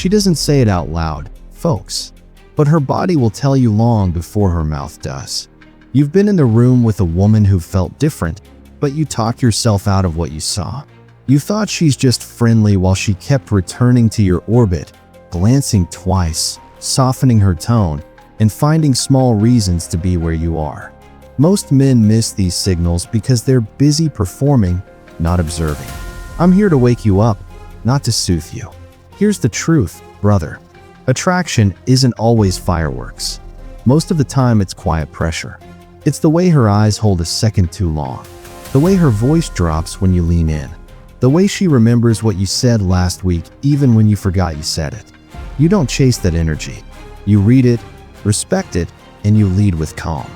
She doesn't say it out loud, folks, but her body will tell you long before her mouth does. You've been in the room with a woman who felt different, but you talk yourself out of what you saw. You thought she's just friendly while she kept returning to your orbit, glancing twice, softening her tone, and finding small reasons to be where you are. Most men miss these signals because they're busy performing, not observing. I'm here to wake you up, not to soothe you. Here's the truth, brother. Attraction isn't always fireworks. Most of the time it's quiet pressure. It's the way her eyes hold a second too long, the way her voice drops when you lean in, the way she remembers what you said last week even when you forgot you said it. You don't chase that energy. You read it, respect it, and you lead with calm.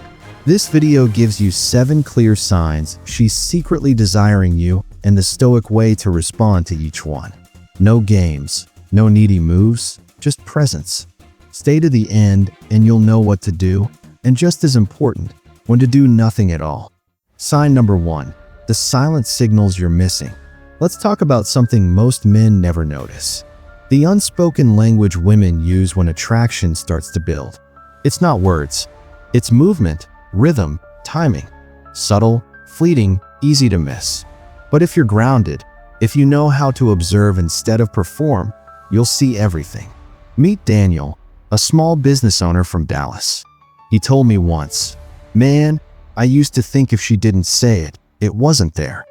This video gives you 7 clear signs she's secretly desiring you and the Stoic way to respond to each one. No games, no needy moves, just presence. Stay to the end and you'll know what to do, and just as important, when to do nothing at all. Sign number 1, the silent signals you're missing. Let's talk about something most men never notice. The unspoken language women use when attraction starts to build. It's not words. It's movement, rhythm, timing. Subtle, fleeting, easy to miss. But if you're grounded, if you know how to observe instead of perform, you'll see everything. Meet Daniel, a small business owner from Dallas. He told me once, "Man, I used to think if she didn't say it, it wasn't there."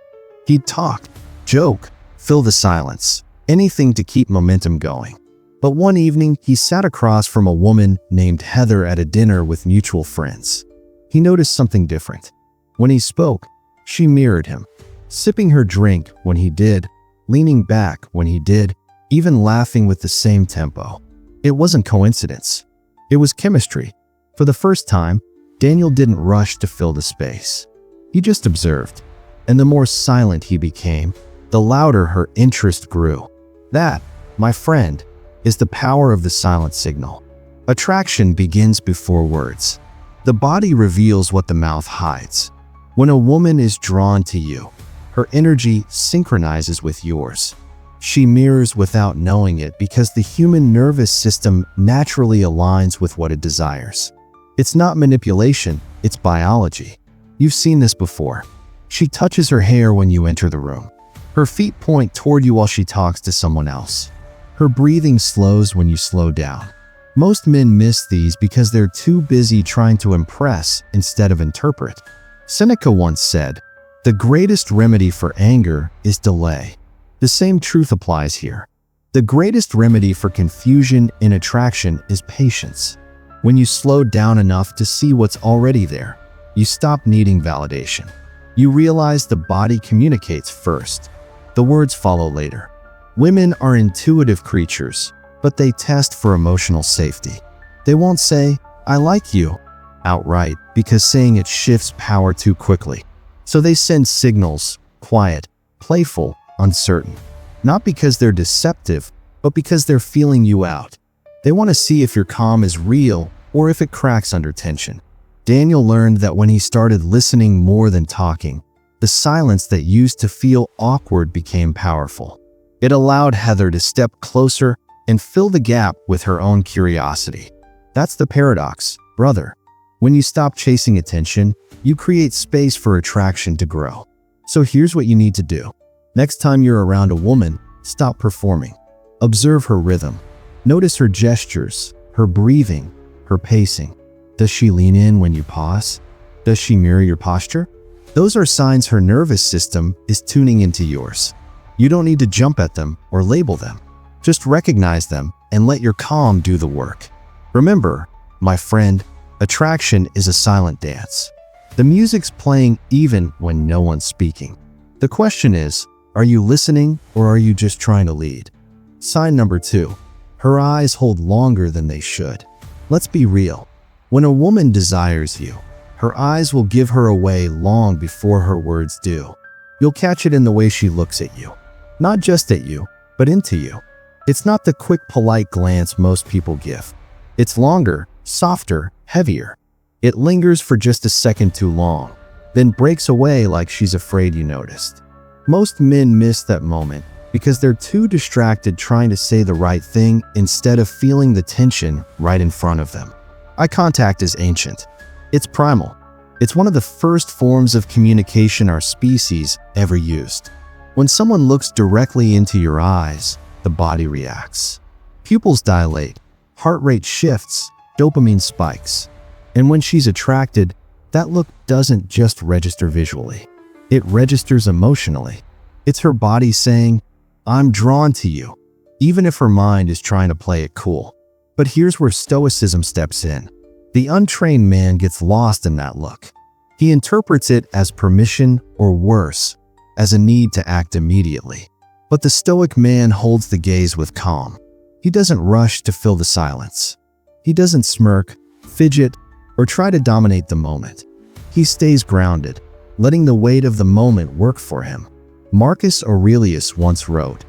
He'd talk, joke, fill the silence, anything to keep momentum going. But one evening, he sat across from a woman named Heather at a dinner with mutual friends. He noticed something different. When he spoke, she mirrored him, sipping her drink when he did, leaning back when he did, even laughing with the same tempo. It wasn't coincidence. It was chemistry. For the first time, Daniel didn't rush to fill the space. He just observed. And the more silent he became, the louder her interest grew. That, my friend, is the power of the silent signal. Attraction begins before words. The body reveals what the mouth hides. When a woman is drawn to you, her energy synchronizes with yours. She mirrors without knowing it because the human nervous system naturally aligns with what it desires. It's not manipulation, it's biology. You've seen this before. She touches her hair when you enter the room. Her feet point toward you while she talks to someone else. Her breathing slows when you slow down. Most men miss these because they're too busy trying to impress instead of interpret. Seneca once said, "The greatest remedy for anger is delay." The same truth applies here. The greatest remedy for confusion in attraction is patience. When you slow down enough to see what's already there, you stop needing validation. You realize the body communicates first. The words follow later. Women are intuitive creatures, but they test for emotional safety. They won't say, "I like you," outright because saying it shifts power too quickly. So they send signals, quiet, playful, uncertain. Not because they're deceptive, but because they're feeling you out. They want to see if your calm is real or if it cracks under tension. Daniel learned that when he started listening more than talking, the silence that used to feel awkward became powerful. It allowed Heather to step closer and fill the gap with her own curiosity. That's the paradox, brother. When you stop chasing attention, you create space for attraction to grow. So here's what you need to do. Next time you're around a woman, stop performing. Observe her rhythm. Notice her gestures, her breathing, her pacing. Does she lean in when you pause? Does she mirror your posture? Those are signs her nervous system is tuning into yours. You don't need to jump at them or label them. Just recognize them and let your calm do the work. Remember, my friend, attraction is a silent dance. The music's playing even when no one's speaking. The question is, are you listening or are you just trying to lead? Sign number 2. Her eyes hold longer than they should. Let's be real. When a woman desires you, her eyes will give her away long before her words do. You'll catch it in the way she looks at you. Not just at you, but into you. It's not the quick, polite glance most people give. It's longer, softer, heavier. It lingers for just a second too long, then breaks away like she's afraid you noticed. Most men miss that moment because they're too distracted trying to say the right thing instead of feeling the tension right in front of them. Eye contact is ancient. It's primal. It's one of the first forms of communication our species ever used. When someone looks directly into your eyes, the body reacts. Pupils dilate, heart rate shifts, dopamine spikes. And when she's attracted, that look doesn't just register visually. It registers emotionally. It's her body saying, "I'm drawn to you," even if her mind is trying to play it cool. But here's where Stoicism steps in. The untrained man gets lost in that look. He interprets it as permission, or worse, as a need to act immediately. But the Stoic man holds the gaze with calm. He doesn't rush to fill the silence. He doesn't smirk, fidget, or try to dominate the moment. He stays grounded, letting the weight of the moment work for him. Marcus Aurelius once wrote,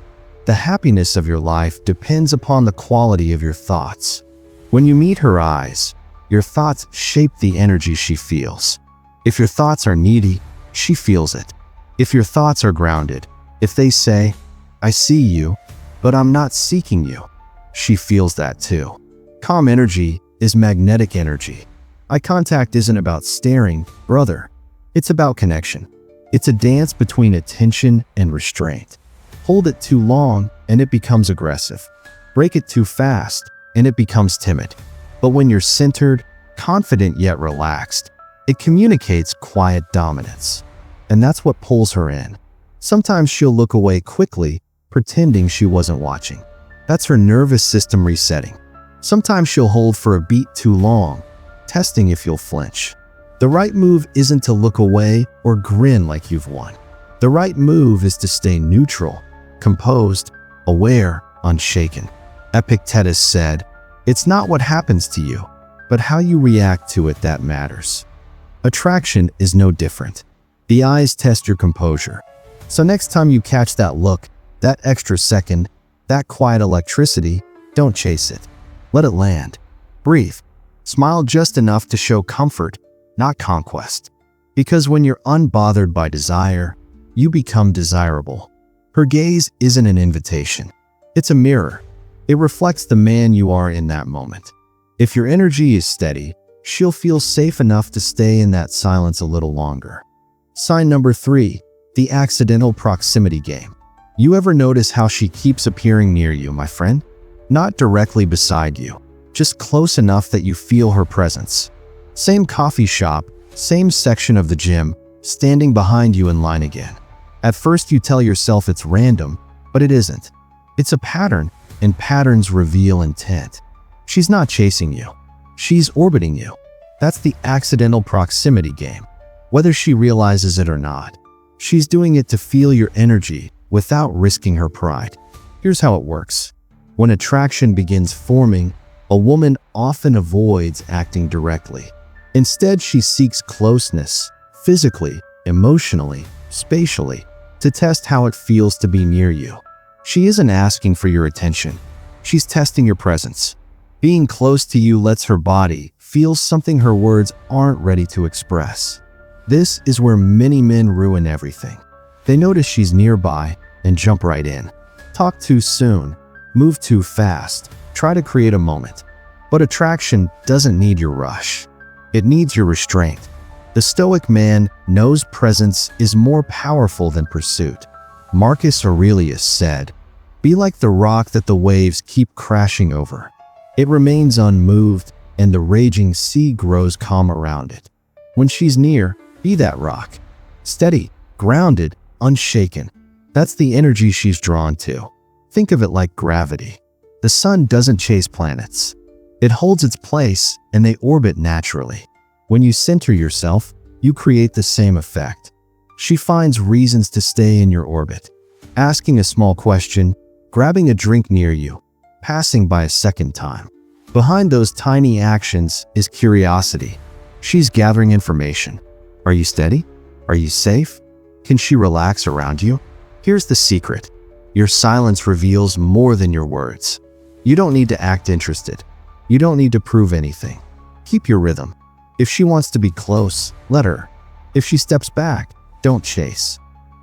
"The happiness of your life depends upon the quality of your thoughts." When you meet her eyes, your thoughts shape the energy she feels. If your thoughts are needy, she feels it. If your thoughts are grounded, if they say, "I see you, but I'm not seeking you," she feels that too. Calm energy is magnetic energy. Eye contact isn't about staring, brother. It's about connection. It's a dance between attention and restraint. Hold it too long and it becomes aggressive. Break it too fast and it becomes timid. But when you're centered, confident yet relaxed, it communicates quiet dominance. And that's what pulls her in. Sometimes she'll look away quickly, pretending she wasn't watching. That's her nervous system resetting. Sometimes she'll hold for a beat too long, testing if you'll flinch. The right move isn't to look away or grin like you've won. The right move is to stay neutral, composed, aware, unshaken. Epictetus said, "It's not what happens to you, but how you react to it that matters." Attraction is no different. The eyes test your composure. So next time you catch that look, that extra second, that quiet electricity, don't chase it. Let it land. Breathe. Smile just enough to show comfort, not conquest. Because when you're unbothered by desire, you become desirable. Her gaze isn't an invitation. It's a mirror. It reflects the man you are in that moment. If your energy is steady, she'll feel safe enough to stay in that silence a little longer. Sign number 3, the accidental proximity game. You ever notice how she keeps appearing near you, my friend? Not directly beside you, just close enough that you feel her presence. Same coffee shop, same section of the gym, standing behind you in line again. At first you tell yourself it's random, but it isn't. It's a pattern, and patterns reveal intent. She's not chasing you. She's orbiting you. That's the accidental proximity game. Whether she realizes it or not, she's doing it to feel your energy without risking her pride. Here's how it works. When attraction begins forming, a woman often avoids acting directly. Instead, she seeks closeness, physically, emotionally, spatially, to test how it feels to be near you. She isn't asking for your attention. She's testing your presence. Being close to you lets her body feel something her words aren't ready to express. This is where many men ruin everything. They notice she's nearby and jump right in. Talk too soon, move too fast, try to create a moment. But attraction doesn't need your rush. It needs your restraint. The Stoic man knows presence is more powerful than pursuit. Marcus Aurelius said, "Be like the rock that the waves keep crashing over. It remains unmoved, and the raging sea grows calm around it." When she's near, be that rock. Steady, grounded, unshaken. That's the energy she's drawn to. Think of it like gravity. The sun doesn't chase planets. It holds its place, and they orbit naturally. When you center yourself, you create the same effect. She finds reasons to stay in your orbit. Asking a small question, grabbing a drink near you, passing by a second time. Behind those tiny actions is curiosity. She's gathering information. Are you steady? Are you safe? Can she relax around you? Here's the secret. Your silence reveals more than your words. You don't need to act interested. You don't need to prove anything. Keep your rhythm. If she wants to be close, let her. If she steps back, don't chase.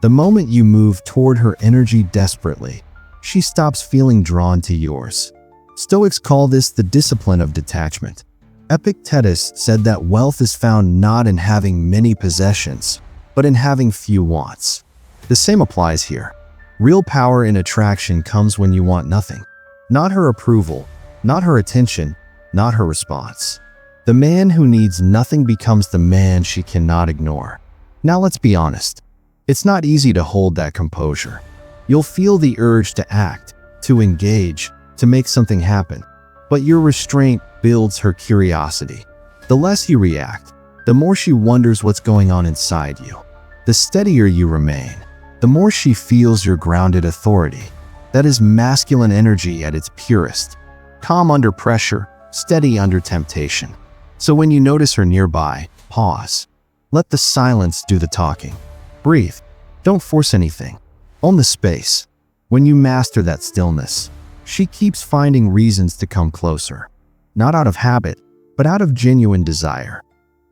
The moment you move toward her energy desperately, she stops feeling drawn to yours. Stoics call this the discipline of detachment. Epictetus said that wealth is found not in having many possessions, but in having few wants. The same applies here. Real power in attraction comes when you want nothing. Not her approval, not her attention, not her response. The man who needs nothing becomes the man she cannot ignore. Now let's be honest. It's not easy to hold that composure. You'll feel the urge to act, to engage, to make something happen. But your restraint builds her curiosity. The less you react, the more she wonders what's going on inside you. The steadier you remain, the more she feels your grounded authority. That is masculine energy at its purest. Calm under pressure, steady under temptation. So when you notice her nearby, pause. Let the silence do the talking. Breathe. Don't force anything. Own the space. When you master that stillness, she keeps finding reasons to come closer. Not out of habit, but out of genuine desire.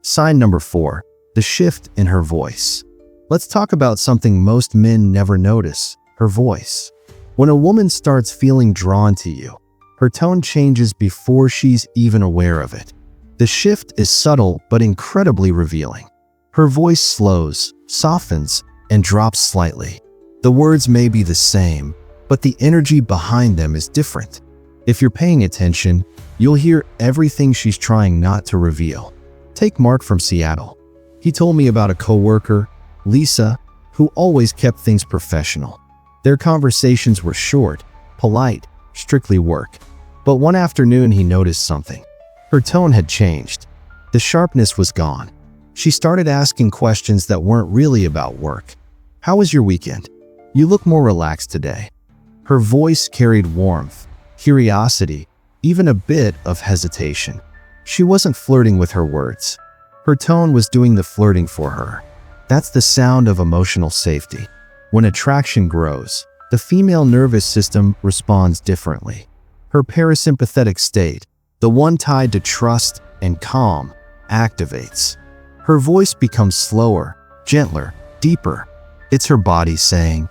Sign number 4, the shift in her voice. Let's talk about something most men never notice, her voice. When a woman starts feeling drawn to you, her tone changes before she's even aware of it. The shift is subtle but incredibly revealing. Her voice slows, softens, and drops slightly. The words may be the same, but the energy behind them is different. If you're paying attention, you'll hear everything she's trying not to reveal. Take Mark from Seattle. He told me about a coworker, Lisa, who always kept things professional. Their conversations were short, polite, strictly work. But one afternoon he noticed something. Her tone had changed. The sharpness was gone. She started asking questions that weren't really about work. How was your weekend? You look more relaxed today. Her voice carried warmth, curiosity, even a bit of hesitation. She wasn't flirting with her words. Her tone was doing the flirting for her. That's the sound of emotional safety. When attraction grows, the female nervous system responds differently. Her parasympathetic state, the one tied to trust and calm, activates. Her voice becomes slower, gentler, deeper. It's her body saying,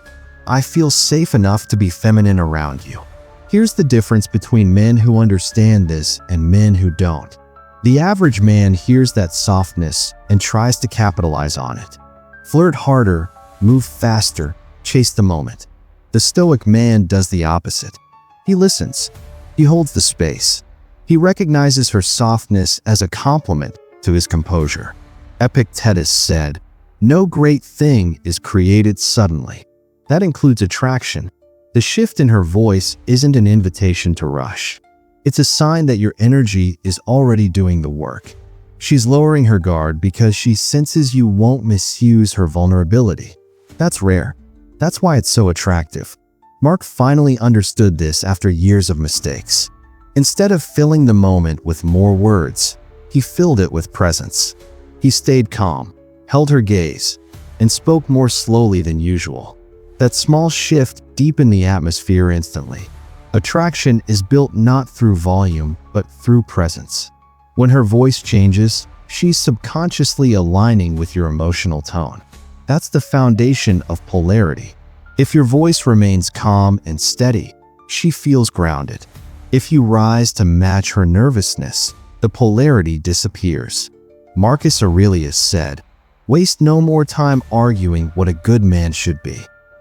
"I feel safe enough to be feminine around you." Here's the difference between men who understand this and men who don't. The average man hears that softness and tries to capitalize on it. Flirt harder, move faster, chase the moment. The Stoic man does the opposite. He listens. He holds the space. He recognizes her softness as a compliment to his composure. Epictetus said, "No great thing is created suddenly." That includes attraction. The shift in her voice isn't an invitation to rush. It's a sign that your energy is already doing the work. She's lowering her guard because she senses you won't misuse her vulnerability. That's rare. That's why it's so attractive. Mark finally understood this after years of mistakes. Instead of filling the moment with more words, he filled it with presence. He stayed calm, held her gaze, and spoke more slowly than usual. That small shift deepened the atmosphere instantly. Attraction is built not through volume, but through presence. When her voice changes, she's subconsciously aligning with your emotional tone. That's the foundation of polarity. If your voice remains calm and steady, she feels grounded. If you rise to match her nervousness, the polarity disappears. Marcus Aurelius said, "Waste no more time arguing what a good man should be.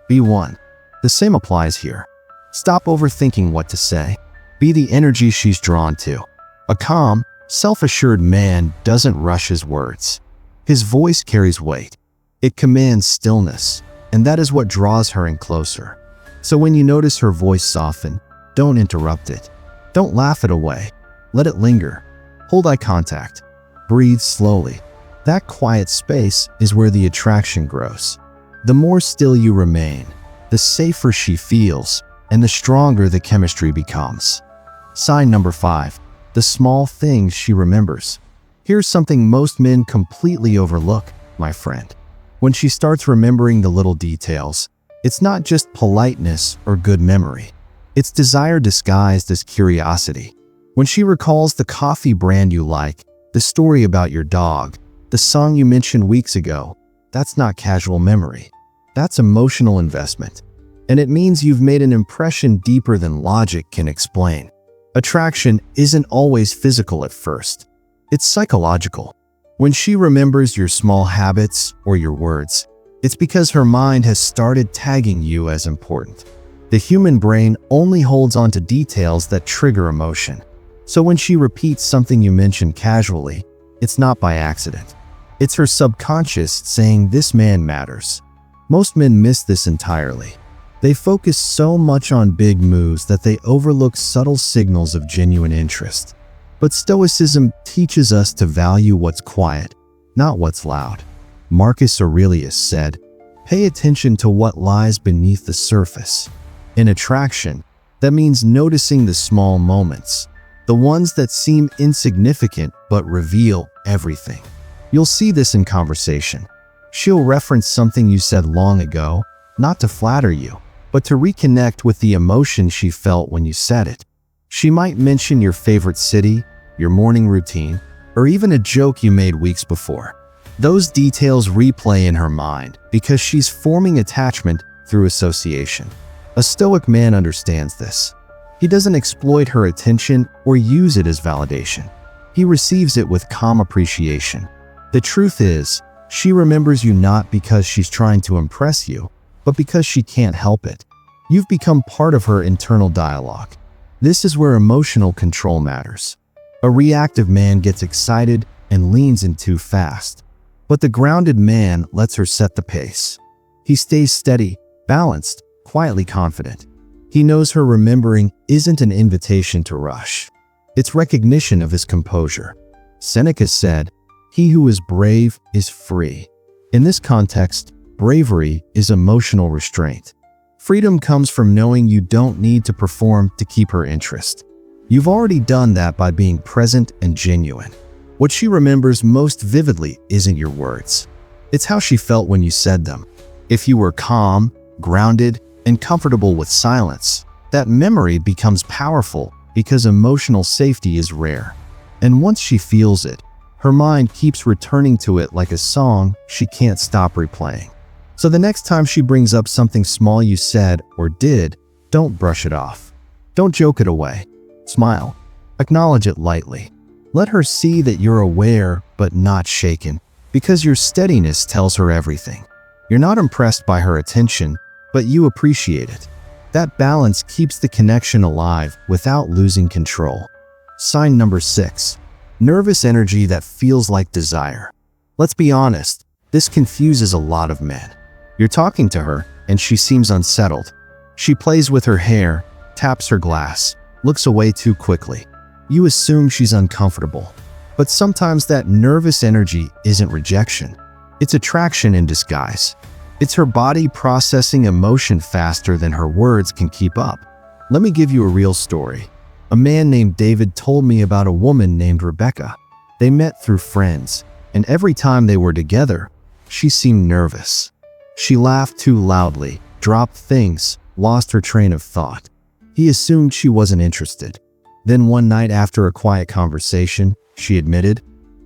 Be one." The same applies here. Stop overthinking what to say. Be the energy she's drawn to. A calm, self-assured man doesn't rush his words. His voice carries weight. It commands stillness, and that is what draws her in closer. So when you notice her voice soften, don't interrupt it. Don't laugh it away. Let it linger. Hold eye contact. Breathe slowly. That quiet space is where the attraction grows. The more still you remain, the safer she feels, and the stronger the chemistry becomes. Sign number 5, the small things she remembers. Here's something most men completely overlook, my friend. When she starts remembering the little details, it's not just politeness or good memory. It's desire disguised as curiosity. When she recalls the coffee brand you like, the story about your dog, the song you mentioned weeks ago, that's not casual memory. That's emotional investment. And it means you've made an impression deeper than logic can explain. Attraction isn't always physical at first. It's psychological. When she remembers your small habits or your words, it's because her mind has started tagging you as important. The human brain only holds on to details that trigger emotion. So when she repeats something you mention casually, it's not by accident. It's her subconscious saying this man matters. Most men miss this entirely. They focus so much on big moves that they overlook subtle signals of genuine interest. But Stoicism teaches us to value what's quiet, not what's loud. Marcus Aurelius said, "Pay attention to what lies beneath the surface." In attraction, that means noticing the small moments, the ones that seem insignificant but reveal everything. You'll see this in conversation. She'll reference something you said long ago, not to flatter you, but to reconnect with the emotion she felt when you said it. She might mention your favorite city, your morning routine, or even a joke you made weeks before. Those details replay in her mind because she's forming attachment through association. A Stoic man understands this. He doesn't exploit her attention or use it as validation. He receives it with calm appreciation. The truth is, she remembers you not because she's trying to impress you, but because she can't help it. You've become part of her internal dialogue. This is where emotional control matters. A reactive man gets excited and leans in too fast. But the grounded man lets her set the pace. He stays steady, balanced, quietly confident. He knows her remembering isn't an invitation to rush. It's recognition of his composure. Seneca said, "He who is brave is free." In this context, bravery is emotional restraint. Freedom comes from knowing you don't need to perform to keep her interest. You've already done that by being present and genuine. What she remembers most vividly isn't your words. It's how she felt when you said them. If you were calm, grounded, and comfortable with silence, that memory becomes powerful because emotional safety is rare. And once she feels it, her mind keeps returning to it like a song she can't stop replaying. So the next time she brings up something small you said or did, don't brush it off. Don't joke it away. Smile. Acknowledge it lightly. Let her see that you're aware but not shaken, because your steadiness tells her everything. You're not impressed by her attention, but you appreciate it. That balance keeps the connection alive without losing control. Sign number 6. Nervous energy that feels like desire. Let's be honest, this confuses a lot of men. You're talking to her, and she seems unsettled. She plays with her hair, taps her glass, looks away too quickly. You assume she's uncomfortable. But sometimes that nervous energy isn't rejection. It's attraction in disguise. It's her body processing emotion faster than her words can keep up. Let me give you a real story. A man named David told me about a woman named Rebecca. They met through friends, and every time they were together, she seemed nervous. She laughed too loudly, dropped things, lost her train of thought. He assumed she wasn't interested. Then one night after a quiet conversation, she admitted,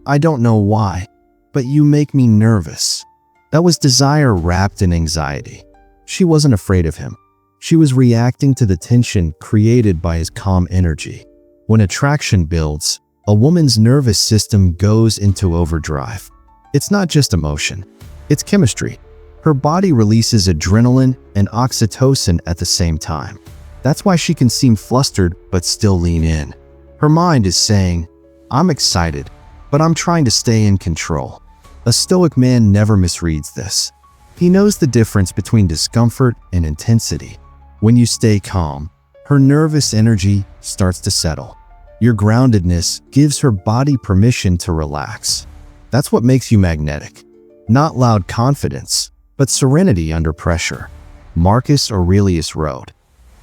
"I don't know why, but you make me nervous." That was desire wrapped in anxiety. She wasn't afraid of him. She was reacting to the tension created by his calm energy. When attraction builds, a woman's nervous system goes into overdrive. It's not just emotion, it's chemistry. Her body releases adrenaline and oxytocin at the same time. That's why she can seem flustered but still lean in. Her mind is saying, "I'm excited, but I'm trying to stay in control." A Stoic man never misreads this. He knows the difference between discomfort and intensity. When you stay calm, her nervous energy starts to settle. Your groundedness gives her body permission to relax. That's what makes you magnetic. Not loud confidence, but serenity under pressure. Marcus Aurelius wrote,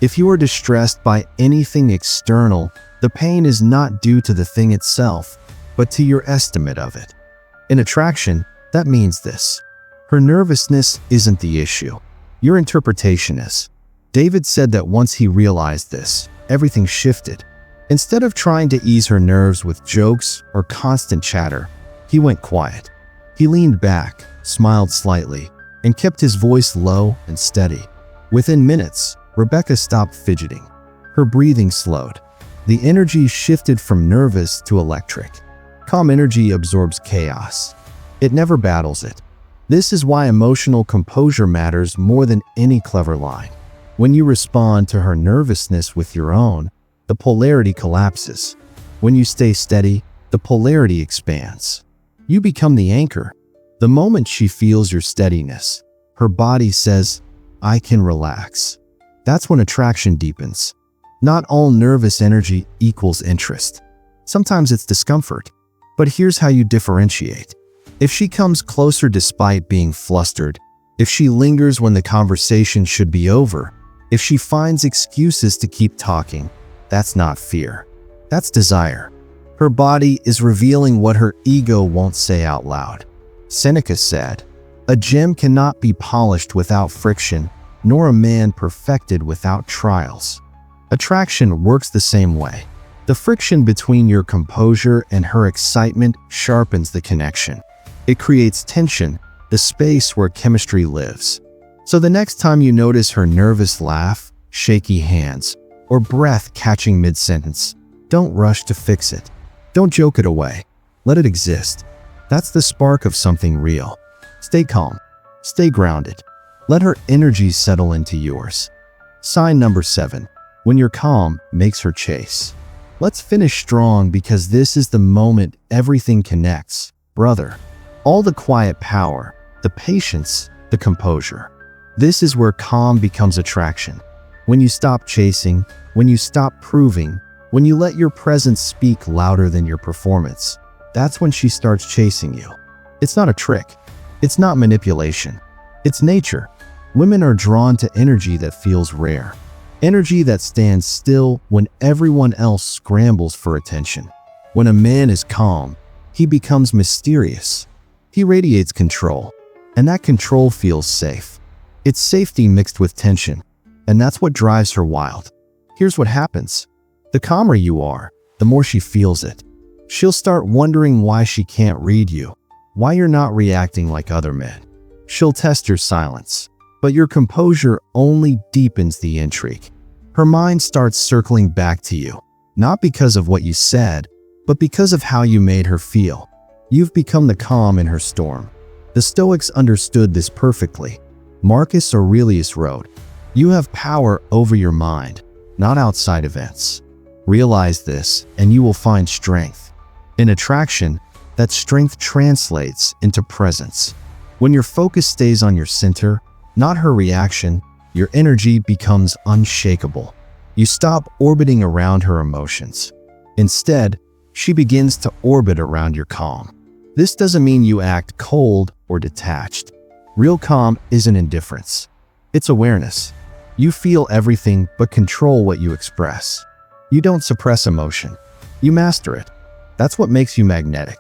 "If you are distressed by anything external, the pain is not due to the thing itself, but to your estimate of it." In attraction, that means this. Her nervousness isn't the issue. Your interpretation is. David said that once he realized this, everything shifted. Instead of trying to ease her nerves with jokes or constant chatter, he went quiet. He leaned back, smiled slightly, and kept his voice low and steady. Within minutes, Rebecca stopped fidgeting. Her breathing slowed. The energy shifted from nervous to electric. Calm energy absorbs chaos. It never battles it. This is why emotional composure matters more than any clever line. When you respond to her nervousness with your own, the polarity collapses. When you stay steady, the polarity expands. You become the anchor. The moment she feels your steadiness, her body says, "I can relax." That's when attraction deepens. Not all nervous energy equals interest. Sometimes it's discomfort. But here's how you differentiate. If she comes closer despite being flustered, if she lingers when the conversation should be over, if she finds excuses to keep talking, that's not fear. That's desire. Her body is revealing what her ego won't say out loud. Seneca said, "A gem cannot be polished without friction, nor a man perfected without trials." Attraction works the same way. The friction between your composure and her excitement sharpens the connection. It creates tension, the space where chemistry lives. So the next time you notice her nervous laugh, shaky hands, or breath catching mid-sentence, don't rush to fix it. Don't joke it away. Let it exist. That's the spark of something real. Stay calm. Stay grounded. Let her energy settle into yours. Sign number 7. When you're calm, makes her chase. Let's finish strong because this is the moment everything connects, brother. All the quiet power, the patience, the composure. This is where calm becomes attraction. When you stop chasing, when you stop proving, when you let your presence speak louder than your performance, that's when she starts chasing you. It's not a trick. It's not manipulation. It's nature. Women are drawn to energy that feels rare. Energy that stands still when everyone else scrambles for attention. When a man is calm, he becomes mysterious. He radiates control, and that control feels safe. It's safety mixed with tension, and that's what drives her wild. Here's what happens. The calmer you are, the more she feels it. She'll start wondering why she can't read you, why you're not reacting like other men. She'll test your silence, but your composure only deepens the intrigue. Her mind starts circling back to you, not because of what you said, but because of how you made her feel. You've become the calm in her storm. The Stoics understood this perfectly. Marcus Aurelius wrote, "You have power over your mind, not outside events." Realize this, and you will find strength. In attraction, that strength translates into presence. When your focus stays on your center, not her reaction, your energy becomes unshakable. You stop orbiting around her emotions. Instead, she begins to orbit around your calm. This doesn't mean you act cold or detached. Real calm isn't indifference. It's awareness. You feel everything but control what you express. You don't suppress emotion. You master it. That's what makes you magnetic.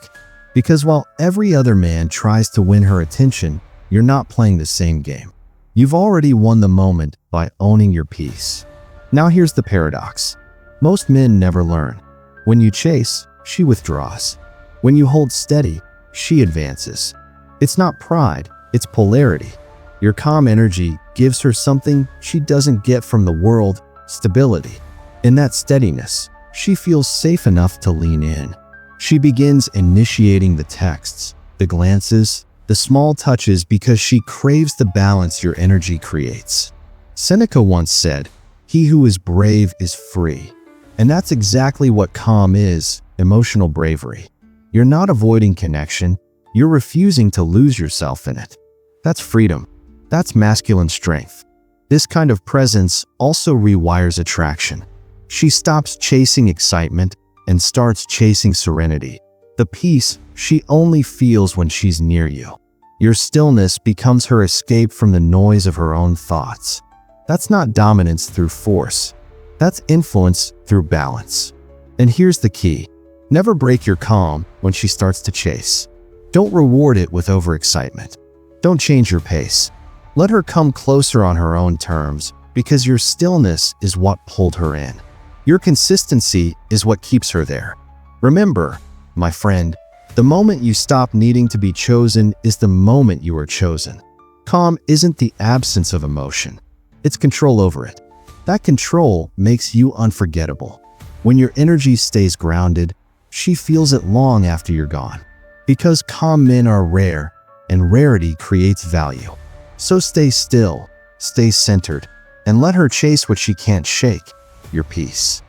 Because while every other man tries to win her attention, you're not playing the same game. You've already won the moment by owning your peace. Now here's the paradox. Most men never learn. When you chase, she withdraws. When you hold steady, she advances. It's not pride, it's polarity. Your calm energy gives her something she doesn't get from the world, stability. In that steadiness, she feels safe enough to lean in. She begins initiating the texts, the glances, the small touches because she craves the balance your energy creates. Seneca once said, "He who is brave is free." And that's exactly what calm is, emotional bravery. You're not avoiding connection, you're refusing to lose yourself in it. That's freedom. That's masculine strength. This kind of presence also rewires attraction. She stops chasing excitement and starts chasing serenity. The peace she only feels when she's near you. Your stillness becomes her escape from the noise of her own thoughts. That's not dominance through force. That's influence through balance. And here's the key. Never break your calm when she starts to chase. Don't reward it with overexcitement. Don't change your pace. Let her come closer on her own terms because your stillness is what pulled her in. Your consistency is what keeps her there. Remember, my friend, the moment you stop needing to be chosen is the moment you are chosen. Calm isn't the absence of emotion. It's control over it. That control makes you unforgettable. When your energy stays grounded, she feels it long after you're gone. Because calm men are rare, and rarity creates value. So stay still, stay centered, and let her chase what she can't shake, your peace.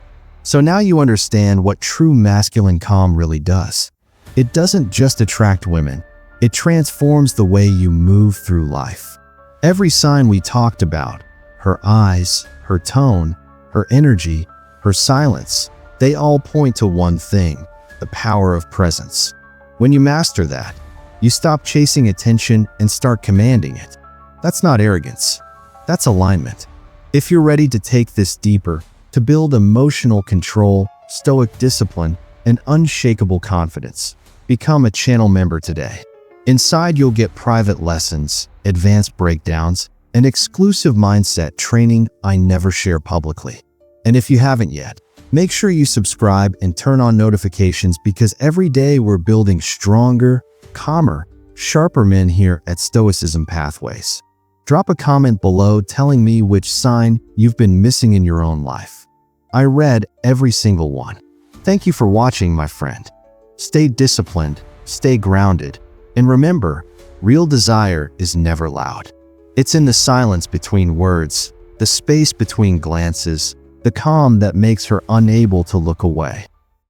So now you understand what true masculine calm really does. It doesn't just attract women, it transforms the way you move through life. Every sign we talked about, her eyes, her tone, her energy, her silence, they all point to one thing: the power of presence. When you master that, you stop chasing attention and start commanding it. That's not arrogance, that's alignment. If you're ready to take this deeper, to build emotional control, stoic discipline, and unshakable confidence, become a channel member today. Inside, you'll get private lessons, advanced breakdowns, and exclusive mindset training I never share publicly. And if you haven't yet, make sure you subscribe and turn on notifications, because every day we're building stronger, calmer, sharper men here at Stoicism Pathways. Drop a comment below telling me which sign you've been missing in your own life. I read every single one. Thank you for watching, my friend. Stay disciplined, stay grounded, and remember, real desire is never loud. It's in the silence between words, the space between glances, the calm that makes her unable to look away.